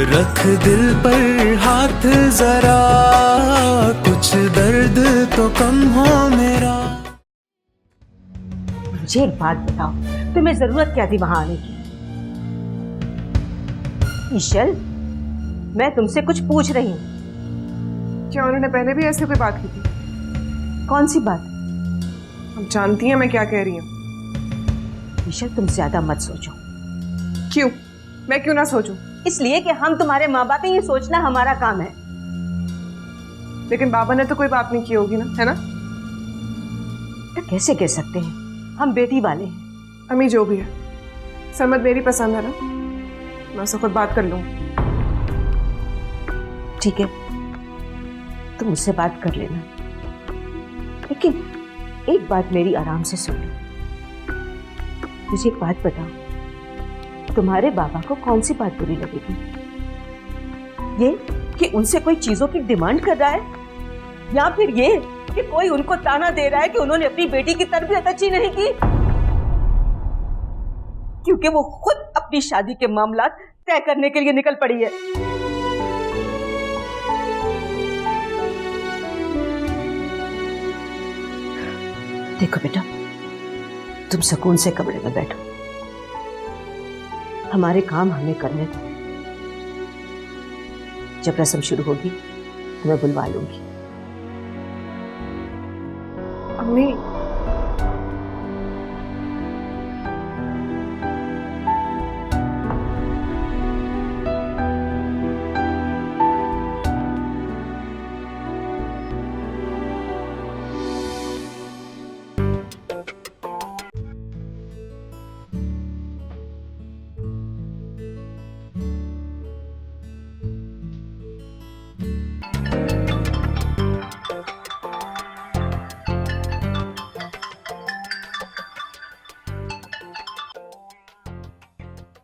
रख दिल पर हाथ जरा, कुछ दर्द तो कम हो मेरा। मुझे एक बात बताओ, तुम्हें जरूरत क्या थी वहां आने की? ईशल, मैं तुमसे कुछ पूछ रही हूँ। क्या उन्होंने पहले भी ऐसे कोई बात की थी? कौन सी बात? अब जानती हैं मैं क्या कह रही हूँ। ईशल, तुम ज्यादा मत सोचो। क्यों? मैं क्यों ना सोचूं? इसलिए कि हम तुम्हारे माँ बाप हैं, ये सोचना हमारा काम है। लेकिन बाबा ने तो कोई बात नहीं की होगी ना, है ना? तो कैसे कह सकते हैं, हम बेटी वाले हैं। अम्मी जो भी है, सरमद मेरी पसंद है ना, मैं उससे खुद बात कर लूंगी। ठीक है, तुम मुझसे बात कर लेना, लेकिन एक बात मेरी आराम से सुन लो। मुझे एक बात बताओ, तुम्हारे बाबा को कौन सी बात बुरी लगेगी? ये कि उनसे कोई चीजों की डिमांड कर रहा है, या फिर ये कि कोई उनको ताना दे रहा है कि उन्होंने अपनी बेटी की तरबियत अच्छी नहीं की, क्योंकि वो खुद अपनी शादी के मामला तय करने के लिए निकल पड़ी है। देखो बेटा, तुम सुकून से कमरे में बैठो, हमारे काम हमें करने दो। जब रस्म शुरू होगी तो मैं बुलवा लूंगी। अम्मी,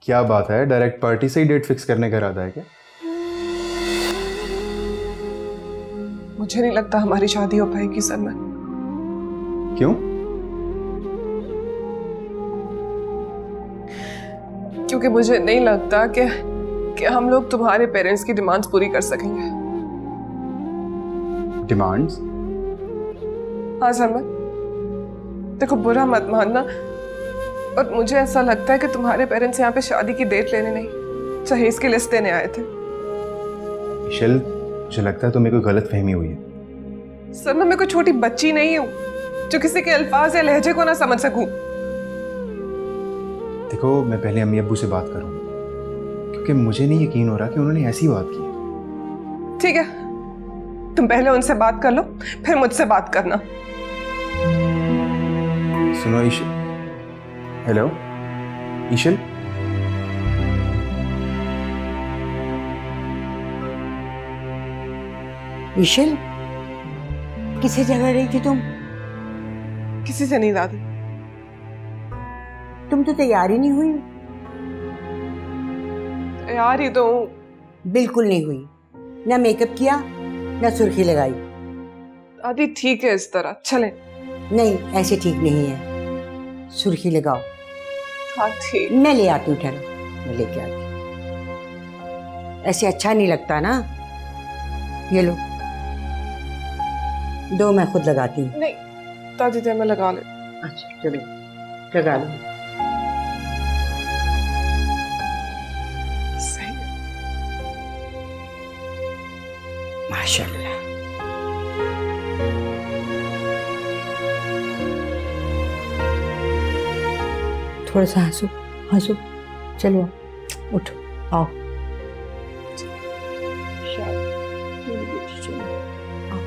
क्या बात है, डायरेक्ट पार्टी से ही डेट फिक्स करने का इरादा है क्या? मुझे नहीं लगता हमारी शादी हो पाएगी सरमद। क्यों? क्योंकि मुझे नहीं लगता कि हम लोग तुम्हारे पेरेंट्स की डिमांड्स पूरी कर सकेंगे। डिमांड्स? हाँ सरमद, देखो बुरा मत मानना, और मुझे ऐसा लगता है कि तुम्हारे पेरेंट्स यहाँ पे शादी की डेट लेने नहीं, जहेज की लिस्ट देने आए थे। ईशल, मुझे लगता है तुम्हें कोई गलत फहमी हुई है। सरमद, मैं कोई छोटी बच्ची नहीं हूँ जो किसी के अल्फाज या लहजे को ना समझ सकूं। देखो, मैं पहले अम्मी अब्बू से बात करूँ, क्योंकि मुझे नहीं यकीन हो रहा कि उन्होंने ऐसी बात की। ठीक है, तुम पहले उनसे बात कर लो, फिर मुझसे बात करना। सुनो ईशल। हेलो ईशल, ईशल, किसी जगह गई थी तुम? किसी से नहीं दादी। तुम तो तैयार ही नहीं हुई। यार ही तो हूँ। बिल्कुल नहीं हुई, ना मेकअप किया ना सुर्खी लगाई। दादी ठीक है, इस तरह चले। नहीं, ऐसे ठीक नहीं है, सुर्खी लगाओ। हाँ ठीक। मैं ले आती हूँ, ठहरो, मैं लेके आती हूँ। ऐसे अच्छा नहीं लगता ना। ये लो, दो मैं खुद लगाती हूँ। नहीं दादी, दे मैं लगा ले। अच्छा चलो, लगा लो। सही है। माशाल्लाह। थोड़ा सा हंसो, हंसो। चलो उठो, आओ। चलो, आओ।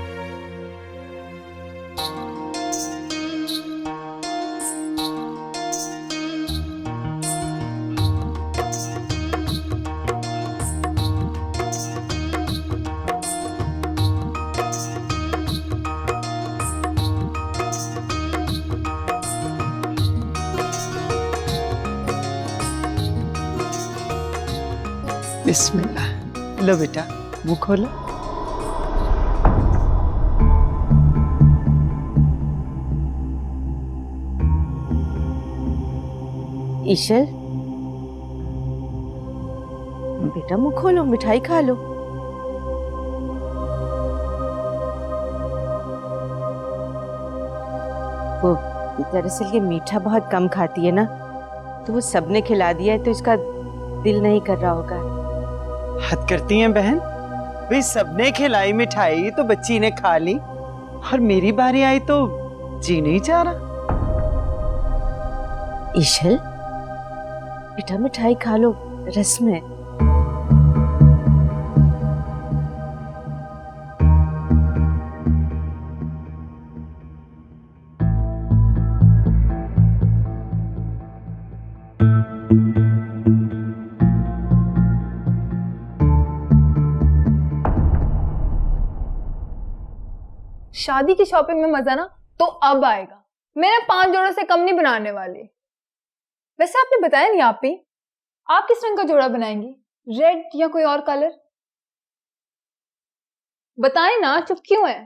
बिस्मिल्लाह। लो बेटा, मुंह खोलो। ईशल बेटा मुंह खोलो, मिठाई खा लो। वो दरअसल ये मीठा बहुत कम खाती है ना, तो वो सबने खिला दिया है तो इसका दिल नहीं कर रहा होगा। हद करती हैं बहन, भाई सबने खिलाई मिठाई तो बच्ची ने खा ली, और मेरी बारी आई तो जी नहीं चाह रहा। ईशल बेटा मिठाई खा लो, रस्म है। शादी की शॉपिंग में मजा ना तो अब आएगा। मैंने 5 जोड़ों से कम नहीं बनाने वाले। वैसे आपने बताया नहीं आप ही, आप किस रंग का जोड़ा बनाएंगी, रेड या कोई और कलर? बताएं ना, चुप क्यों है?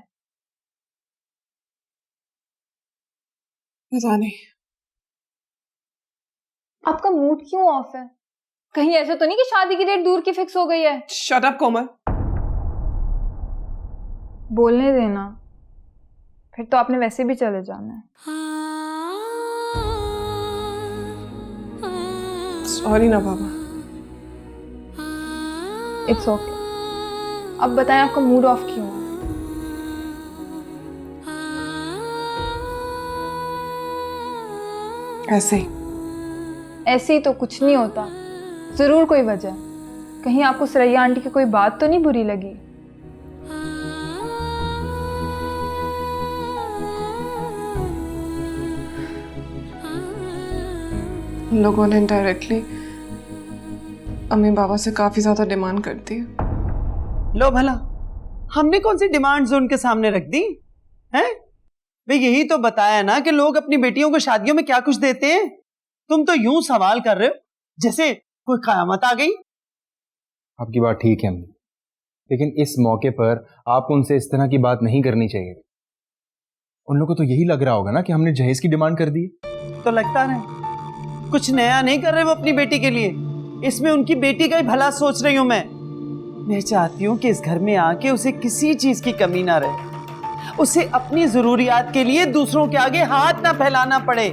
पता नहीं। आपका मूड क्यों ऑफ है? कहीं ऐसे तो नहीं कि शादी की डेट दूर की फिक्स हो गई है? शट अप कोमल। बोलने देना, फिर तो आपने वैसे भी चले जाना है। सॉरी ना बाबा। It's okay. अब बताएं आपका मूड ऑफ क्यों है? ऐसे ही। ऐसे ही तो कुछ नहीं होता, जरूर कोई वजह। कहीं आपको सरैया आंटी की कोई बात तो नहीं बुरी लगी? लोगों ने डायरेक्टली अम्मी बाबा से काफी ज्यादा डिमांड कर दी। लो भला, हमने कौन सी डिमांड्स उनके सामने रख दी हैं? भाई यही तो बताया ना कि लोग अपनी बेटियों को शादियों में क्या कुछ देते हैं। तुम तो यूं सवाल कर रहे हो जैसे कोई कयामत आ गई। आपकी बात ठीक है अम्मी, लेकिन इस मौके पर आपको उनसे इस तरह की बात नहीं करनी चाहिए। उन लोगों को तो यही लग रहा होगा ना कि हमने जहेज की डिमांड कर दी। तो लगता नहीं, कुछ नया नहीं कर रहे वो अपनी बेटी के लिए। इसमें उनकी बेटी का ही भला सोच रही हूं मैं चाहती हूं कि इस घर में आके उसे किसी चीज की कमी ना रहे, उसे अपनी जरूरियात के लिए दूसरों के आगे हाथ ना फैलाना पड़े।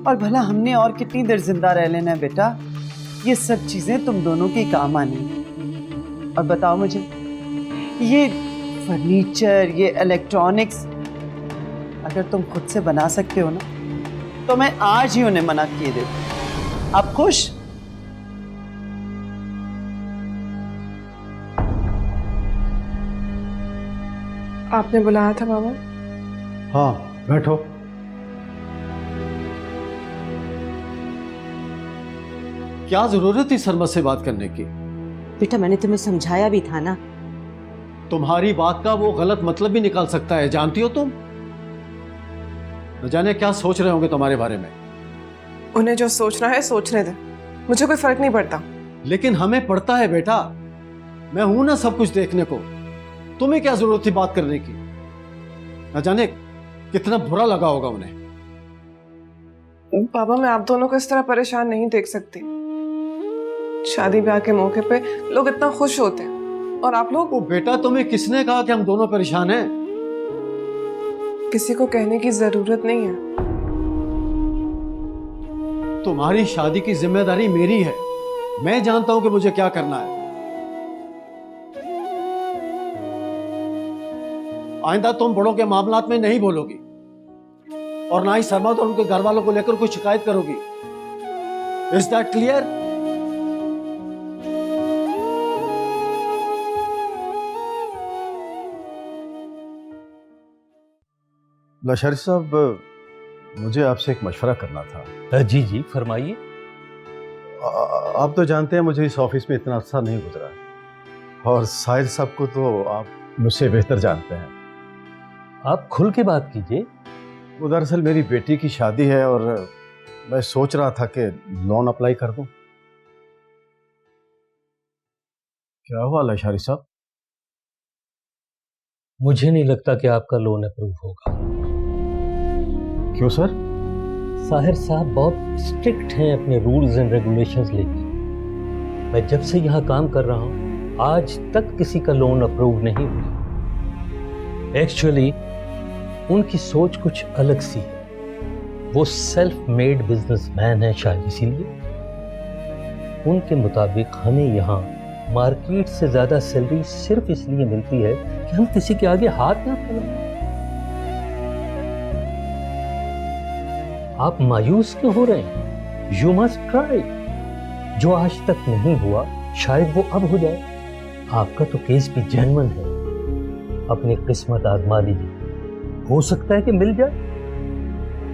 और भला हमने और कितनी देर जिंदा रह लेना है बेटा, ये सब चीजें तुम दोनों की काम आनी। और बताओ मुझे, ये फर्नीचर, ये इलेक्ट्रॉनिक्स अगर तुम खुद से बना सकते हो ना, तो मैं आज ही उन्हें मना किए देती। आप खुश? आपने बुलाया था बाबा? हाँ बैठो। क्या जरूरत थी सरमत से बात करने की? बेटा मैंने तुम्हें समझाया भी था ना। तुम्हारी बात का वो गलत मतलब भी निकाल सकता है, जानती हो तुम? न जाने क्या सोच रहे होंगे तुम्हारे बारे में। उन्हें जो सोचना है सोचने दे, मुझे कोई फर्क नहीं पड़ता। लेकिन हमें पड़ता है बेटा, मैं हूं ना सब कुछ देखने को। तुम्हें क्या जरूरत थी बात करने की? न जाने कितना बुरा लगा होगा उन्हें। बाबा मैं आप दोनों को इस तरह परेशान नहीं देख सकती। शादी ब्याह के मौके पे लोग इतना खुश होते हैं और आप लोग। ओ बेटा, तुम्हें किसने कहा कि हम दोनों परेशान हैं? किसी को कहने की जरूरत नहीं है। तुम्हारी शादी की जिम्मेदारी मेरी है, मैं जानता हूं कि मुझे क्या करना है। आइंदा तुम बड़ों के मामलात में नहीं बोलोगी और ना ही सरमत और उनके घर वालों को लेकर कोई शिकायत करोगी। Is that clear? लाशारी साहब, मुझे आपसे एक मशवरा करना था। जी जी फरमाइए। आप तो जानते हैं मुझे इस ऑफिस में इतना अर्सा नहीं गुजरा है और साहिल साहब को तो आप मुझसे बेहतर जानते हैं। आप खुल के बात कीजिए। वो दरअसल मेरी बेटी की शादी है और मैं सोच रहा था कि लोन अप्लाई कर दूं। क्या हुआ लाशारी साहब? मुझे नहीं लगता कि आपका लोन अप्रूव होगा। क्यों सर? साहिर साहब बहुत स्ट्रिक्ट हैं अपने रूल्स एंड रेगुलेशंस लेकर। मैं जब से यहाँ काम कर रहा हूँ आज तक किसी का लोन अप्रूव नहीं हुआ। एक्चुअली उनकी सोच कुछ अलग सी है। वो सेल्फ मेड बिजनेसमैन है शायद, इसीलिए उनके मुताबिक हमें यहाँ मार्केट से ज्यादा सैलरी सिर्फ इसलिए मिलती है कि हम किसी के आगे हाथ ना फैलाएं। आप मायूस क्यों हो रहे हैं? You must try. जो आज तक नहीं हुआ शायद वो अब हो जाए। आपका तो केस भी जेन्युइन है। अपनी किस्मत आजमा लीजिए, हो सकता है कि मिल जाए।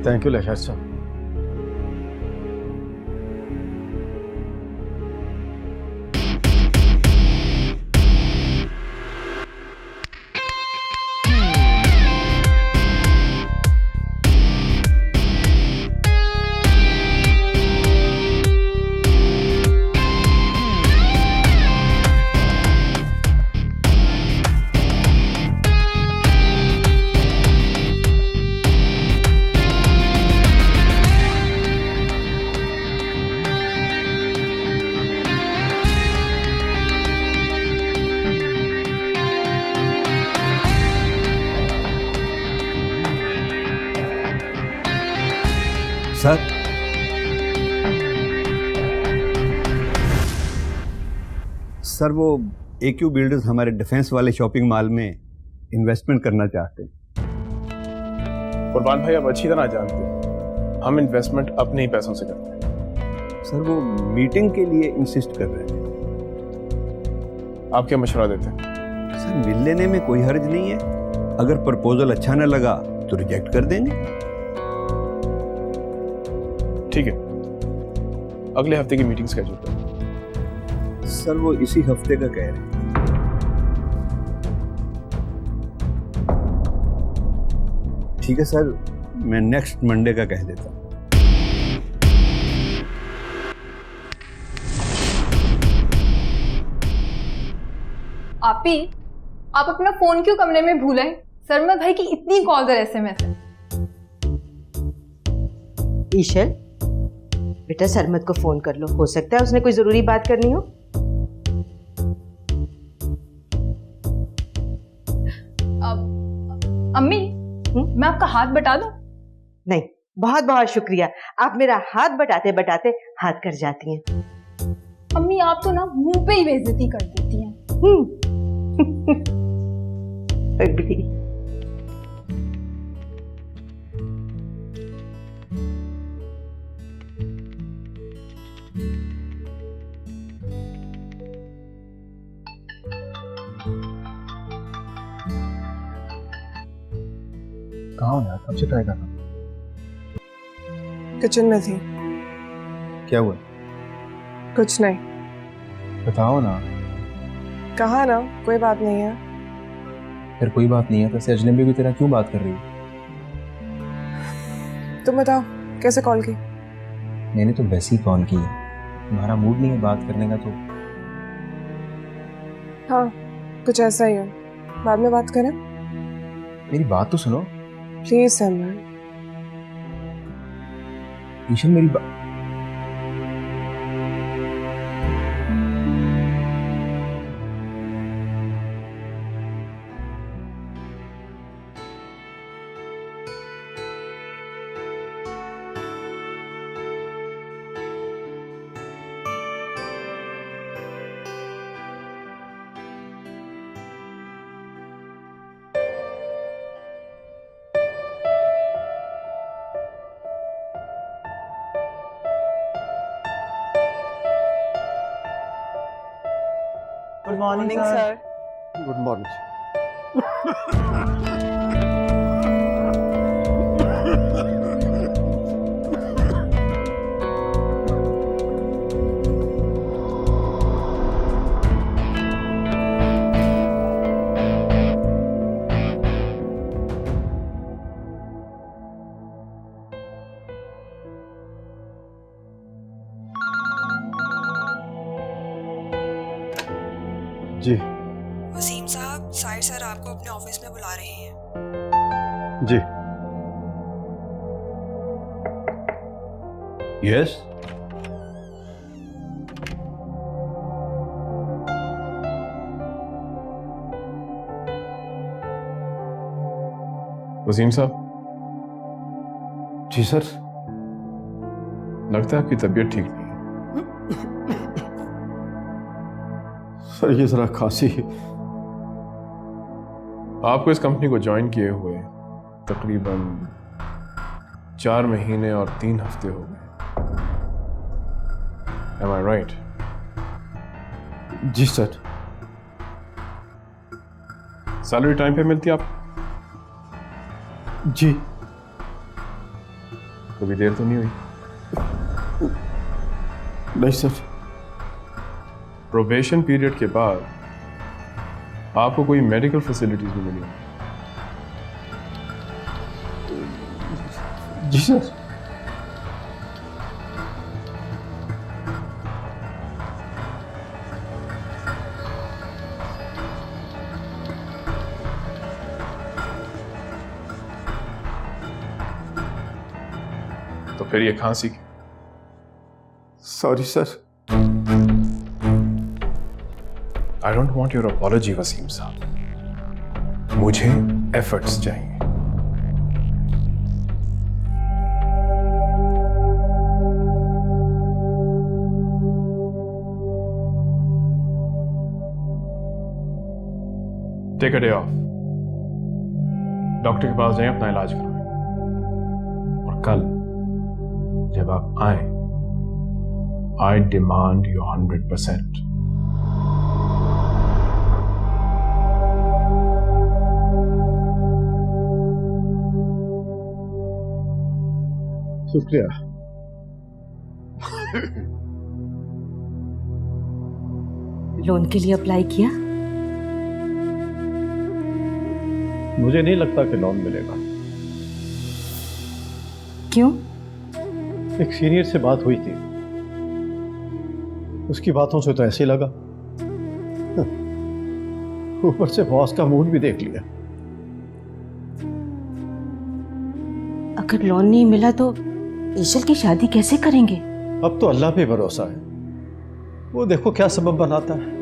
थैंक यू लहर साहब। सर, सर वो AQ बिल्डर्स हमारे डिफेंस वाले शॉपिंग मॉल में इन्वेस्टमेंट करना चाहते हैं। कुर्बान भाई आप अच्छी तरह जानते हैं हम इन्वेस्टमेंट अपने ही पैसों से करते हैं। सर वो मीटिंग के लिए इंसिस्ट कर रहे हैं। आप क्या मशवरा देते हैं? सर मिल लेने में कोई हर्ज नहीं है। अगर प्रपोजल अच्छा न लगा तो रिजेक्ट कर देंगे। ठीक है, अगले हफ्ते की मीटिंग स्केड्यूल करें। सर वो इसी हफ्ते का कह रहे हैं। ठीक है सर, मैं नेक्स्ट मंडे का कह देता हूँ। आपी, आप अपना फोन क्यों कमरे में भूले? सरमद भाई की इतनी कॉल्स और SMS है। ईशल, बेटा सरमद को फोन कर लो, हो सकता है उसने कोई जरूरी बात करनी हो। अम्मी, मैं आपका हाथ बटा दूं? नहीं, बहुत बहुत शुक्रिया। आप मेरा हाथ बटाते बटाते हाथ कर जाती हैं। अम्मी आप तो ना मुंह पे ही बेइज्जती कर देती हैं। अग्री। कहाँ हो यार? कब से ट्राई कर रहा हूँ। किचन में थी। क्या हुआ? कुछ नहीं। बताओ ना। कहा ना कोई बात नहीं है। फिर कोई बात नहीं है तो अजनबी की तरह क्यों बात कर रही है? तुम बताओ कैसे कॉल की? मैंने तो वैसे ही कॉल की है। तुम्हारा मूड नहीं है बात करने का तो? हाँ कुछ ऐसा ही है। बाद में बात करें? मेरी बात तो सुनो प्लीज सलमान। ईशल मेरी बात। Good morning sir. Good morning. जी वसीम साहब, साहिर सर आपको अपने ऑफिस में बुला रहे हैं। जी। यस। वसीम साहब, जी सर। लगता है आपकी तबीयत ठीक नहीं है। सर ये जरा खांसी। आपको इस कंपनी को ज्वाइन किए हुए तकरीबन 4 महीने और 3 हफ्ते हो गए। Am I right? जी सर। सैलरी टाइम पे मिलती है आप? जी। कभी देर तो नहीं हुई? नहीं सर। प्रोबेशन पीरियड के बाद आपको कोई मेडिकल फैसिलिटीज भी मिली? जी सर। तो फिर ये खांसी की? Sorry sir. I don't want your apology Wasim साहब, मुझे एफर्ट्स चाहिए। Take a day off, doctor के पास जाएं, अपना इलाज करवाएं, और कल जब आप आए, आई डिमांड योर 100%। शुक्रिया। लोन के लिए अप्लाई किया? मुझे नहीं लगता कि लोन मिलेगा। क्यों? एक सीनियर से बात हुई थी, उसकी बातों से तो ऐसे लगा। ऊपर से बॉस का मूड भी देख लिया। अगर लोन नहीं मिला तो ईशल की शादी कैसे करेंगे? अब तो अल्लाह पे भरोसा है, वो देखो क्या सबब बनाता है।